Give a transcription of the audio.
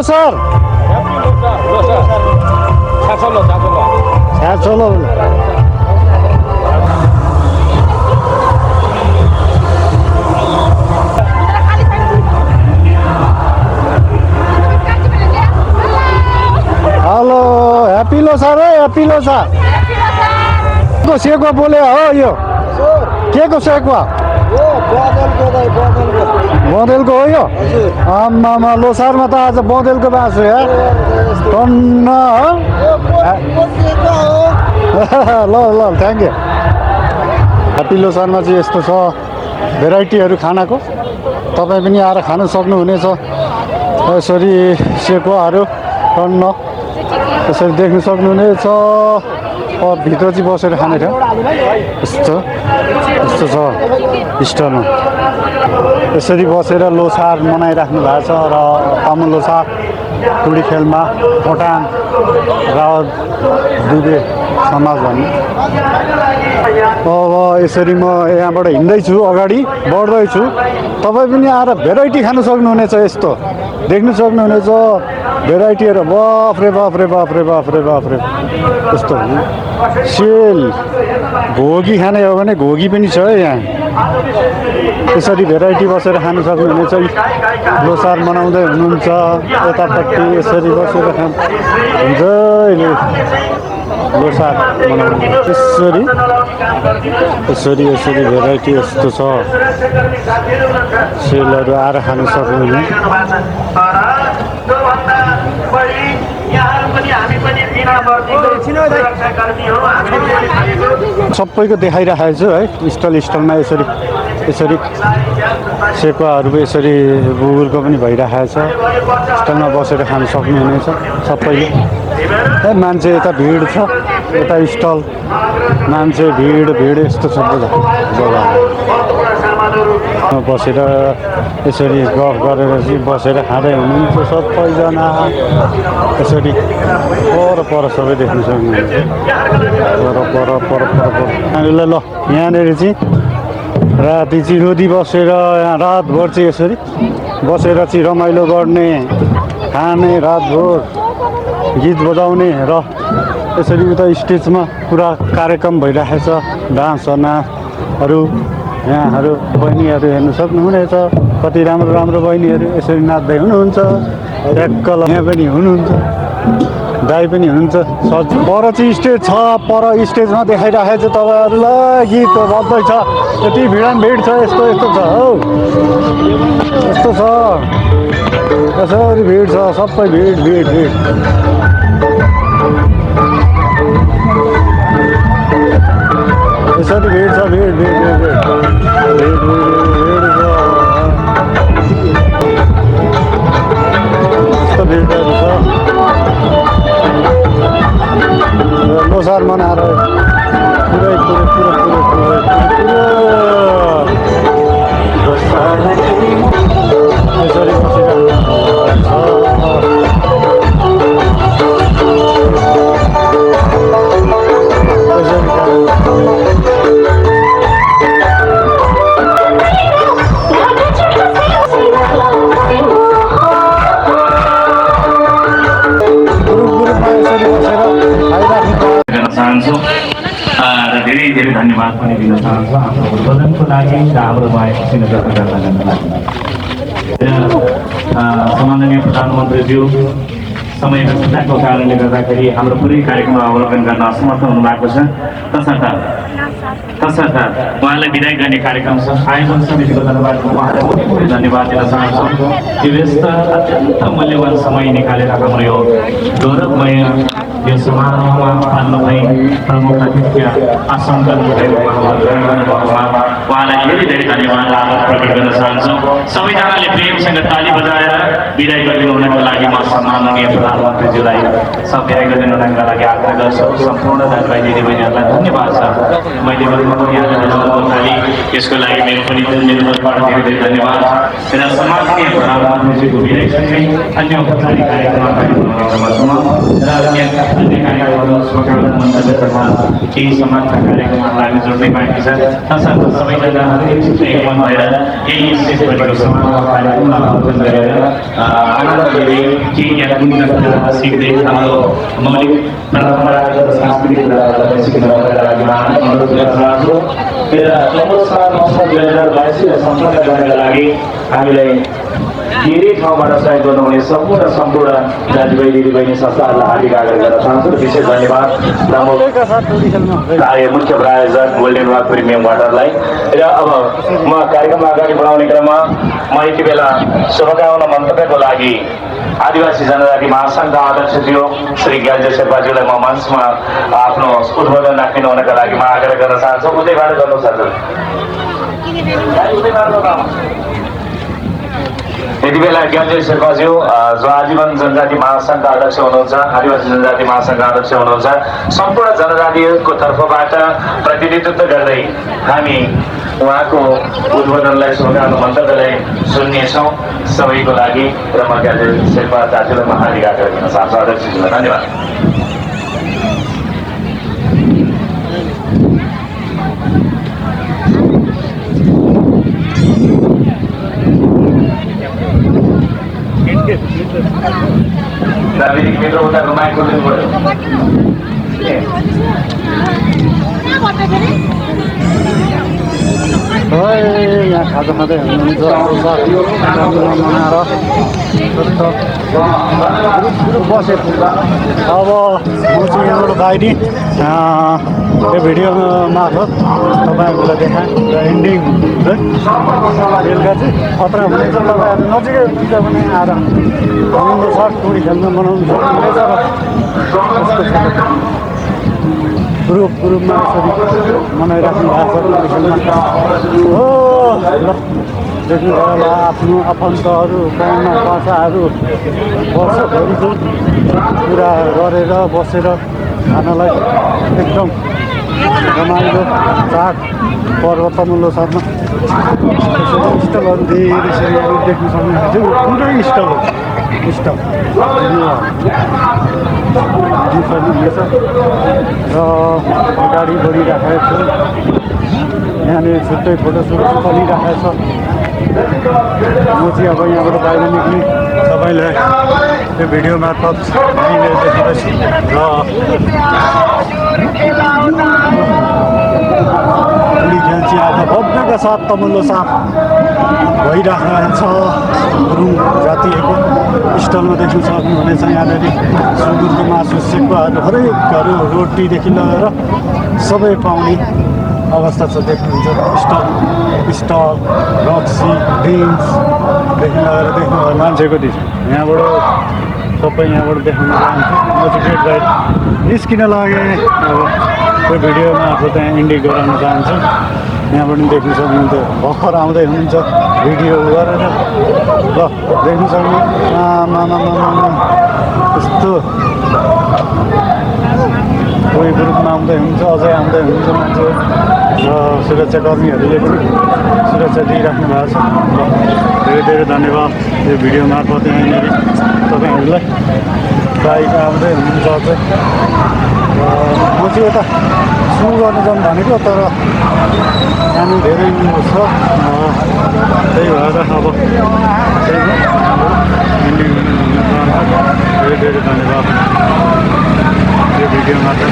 Losar छ्याचोलो hello happy Losar है happy Losar को सेकुवा बोले हो यो के को सेकुवा बँदेलको हो यो आम्मामा लोसारमा त आज बँदेलको बाँसो या टन्न ल ल थ्याङ्क यू ह्याप्पी लोसारमा चाहिँ यस्तो छ भेराइटीहरू खानाको तपाईँ पनि आएर खान सक्नुहुनेछ यसरी सेकुवाहरू टन्न यसरी देख्न सक्नुहुनेछ भित्र चाहिँ बसेर खाने ठाउँ यस्तो यस्तो छ स्टलमा यसरी बसेर लोसार मनाइराख्नु भएको छ र तामाङ लोसार टुडी खेलमा खोटाङ रावत दुबे समाज भन्ने अब यसरी म यहाँबाट हिँड्दैछु अगाडि बढ्दैछु तपाईँ पनि आएर भेराइटी खान सक्नुहुनेछ यस्तो देख्नु सक्नुहुनेछ भेराइटीहरू बाफ्रे बाफ्रे बाफ्रे बाफ्रे बाफ्रे यस्तो सेल घोगी खाने हो भने घोगी पनि छ है यहाँ यसरी भेराइटी बसेर खान सक्नुहुनेछ लोसार मनाउँदै हुनुहुन्छ यतापट्टि यसरी बसेर हुन्छ लोसार मनाउनु यसरी यसरी यसरी भेराइटी यस्तो छ सेलहरू आएर खान सक्नुहुने सबैको देखाइराखेको छु है स्टल स्टलमा यसरी यसरी सेकुवाहरू यसरी गुगुलको पनि भइरहेको छ स्टलमा बसेर खान सक्नुहुनेछ सबैले है मान्छे यता भिड छ यता स्टल मान्छे भिड यस्तो छ जग्गा बसेर यसरी गफ गरेर चाहिँ बसेर खाँदै हुनुहुन्छ सबैजना यसरी पर सबै देख्न सक्नुहुन्छ पर ल यहाँनिर चाहिँ राति चाहिँ रोदी बसेर यहाँ रातभर चाहिँ यसरी बसेर चाहिँ रमाइलो गर्ने खाने रातभर गीत बजाउने र यसरी उता स्टेजमा पुरा कार्यक्रम भइरहेको छ डान्सहरू यहाँहरू बहिनीहरू हेर्नु सक्नुहुनेछ कति राम्रो राम्रो बहिनीहरू यसरी नाच्दै हुनुहुन्छ ट्याक्कल यहाँ पनि हुनुहुन्छ दाई पनि हुनुहुन्छ पर चाहिँ स्टेज छ पर स्टेजमा देखाइराखेको छ तपाईँहरूलाई गीत बज्दैछ यति भिड छ यस्तो यस्तो छ हौ यस्तो छ यसरी भिड छ सबै भिड यसरी भिड छ भिड यस्तो भिडहरू छ लोसार मनाएर पुरै यसरी धेरै धन्यवाद पनि दिन चाहन्छु हाम्रो उद्बोधनको लागि र हाम्रो भएको सम्माननीय प्रधानमन्त्रीज्यू समय व्यस्तताको कारणले गर्दाखेरि हाम्रो पुरै कार्यक्रम अवलोकन गर्न असमर्थ हुनुभएको छ तसर्थ उहाँलाई विदाय गर्ने कार्यक्रम छ आयोजन समितिको तर्फबाट उहाँलाई बहुत धन्यवाद दिन चाहन्छु यो व्यस्त अत्यन्त मूल्यवान समय निकालेर हाम्रो यो गौरवमय यो समारोहमा पाल्नुभई प्रमुख अतिथि आसन गर्नुभएको उहाँलाई धेरै धन्यवाद आभार प्रकट गर्न चाहन्छु सबैजनाले प्रेमसँग ताली बजाएर विदाय गरिदिनु हुनको लागि म सम्माननीय प्रधानमन्त्रीज्यूलाई सब विदाय गरिदिनु हुनको लागि आग्रह गर्छु सम्पूर्ण दाजुभाइ दिदीबहिनीहरूलाई धन्यवाद छ मैले भन्नुभयो यहाँले बजाउनु थाली यसको लागि मेरो पनि मेरो तर्फबाट धेरै धन्यवाद र सम्माननीय प्रधानमन्त्रीज्यूको विदायसँगै अन्य औपचारिक कार्यक्रममा र देखाएका गर्नुहोस् प्रकाशन मन्तव्य तथा केही समाजका कार्यक्रमहरूलाई हामी जोड्नै बाँकी छ तसर्थ सबैजना एकमन भएर यही विशेष गरेको समारोह कार्यक्रममा आयोजन गरेर आनन्द लिँदै केही ज्ञान गुणगत सिक्दै हाम्रो मौलिक परम्परागत सांस्कृतिक कुराहरूलाई सिक्नका लागि अनुरोध गर्न चाहन्छु र चौधमा मौसम 2022 सम्पन्न गर्नका लागि हामीलाई धेरै ठाउँबाट सहयोग गर्नुहुने सम्पूर्ण दाजुभाइ दिदीबहिनी संस्थाहरूलाई हार्दिक आग्रह गर्न चाहन्छु र विशेष धन्यवाद मुख्य प्रायोजक गोल्डेन वाक प्रिमियम वाटरलाई र अब म कार्यक्रम अगाडि बढाउने क्रममा म यति बेला शुभकामना मन्तव्यको लागि आदिवासी जनजाति महासङ्घका अध्यक्षज्यू श्री ज्ञानजी शेर्पाज्यूलाई म मञ्चमा आफ्नो उद्बोधन राखिनु हुनका लागि म आग्रह गर्न चाहन्छु उतैबाट गर्नुहोस् हजुर यति बेला ज्ञानजी शेर्पाज्यू जो आजीवन जनजाति महासङ्घका अध्यक्ष हुनुहुन्छ आदिवासी जनजाति महासङ्घका अध्यक्ष हुनुहुन्छ सम्पूर्ण जनजातिको तर्फबाट प्रतिनिधित्व गर्दै हामी उहाँको उद्बोधनलाई शुभकामना मन्तव्यलाई सुन्नेछौँ सबैको लागि र म ज्ञानजी शेर्पा दाजुलाई म हार्दिक आग्रह गर्न चाहन्छु अध्यक्षज्यूलाई धन्यवाद प्राविधिक मित्र उताको माइक खोल्नु पर्यो यहाँ खाजा खाँदै हुनुहुन्छ बसेको अब म चाहिँ यहाँबाट बाहिरी यो भिडियो मार्फत तपाईँहरूलाई देखाएँ र एन्डिङ बेलुका चाहिँ खतरा हुनेछ तपाईँहरू नजिकै हुनुहुन्छ भने आएर रमाइलो छ टुरी खेल्न बनाउनु सक्नुहुनेछ र ग्रुपमा यसरी मनाइराख्नु भएको छ हो ल देख्नु होला आफ्नो आफन्तहरू गाउँमा बाछाहरू वर्षभरि कुरा गरेर बसेर खानलाई एकदम रमाइलो चाड पर्व तमुलो शर्मा स्टलहरू धेरै सेरीहरू देख्न सक्नुहुन्छ पुरै स्टल हो स्टल र अगाडि बढिराखेको छु यहाँनिर छुट्टै फोटोसुट चलिरहेको छ म चाहिँ अब यहाँबाट बाहिर निक्लेँ तपाईँलाई यो भिडियो मार्फत यहीँनिर देखिँदैछु र खेल चाहिँ आज भव्यका साथ तमुल्लो साथ भइरहेको छ गुरुङ जातिको स्टलमा देख्न सक्नुहुनेछ यहाँनिर सुँगुरको मासु सेकुवाहरू हरेकहरू रोटीदेखि लगेर सबै पाउने अवस्था छ देख्नुहुन्छ स्टल रक्सी ड्रिङ्क्सदेखि लगेर देख्नुभयो मान्छेको दिस यहाँबाट सबै यहाँबाट देखाउन चाहन्छु म चाहिँ गेट बाहिर निस्किन लागेँ अब त्यो भिडियोमा आफू त्यहाँ इन्डिक गराउन चाहन्छु यहाँबाट देख्न सक्नुहुन्छ भर्खर आउँदै हुनुहुन्छ भिडियो गरेर ल देख्न सक्नु यस्तो कोही ग्रुपमा आउँदै हुन्छ अझै आउँदै हुन्छ मान्छे र सुरक्षाकर्मीहरूले पनि सुरक्षा दिइराख्नु भएको छ धेरै धेरै धन्यवाद यो भिडियो मार्फत यहाँनिर तपाईँहरूलाई बाइक आउँदै हुनुहुन्छ अझै म चाहिँ यता सु गर्नु जाउँ भनेको तर यहाँनिर धेरै छ त्यही भएर अब धेरै धेरै धन्यवाद यो भिडियो मात्र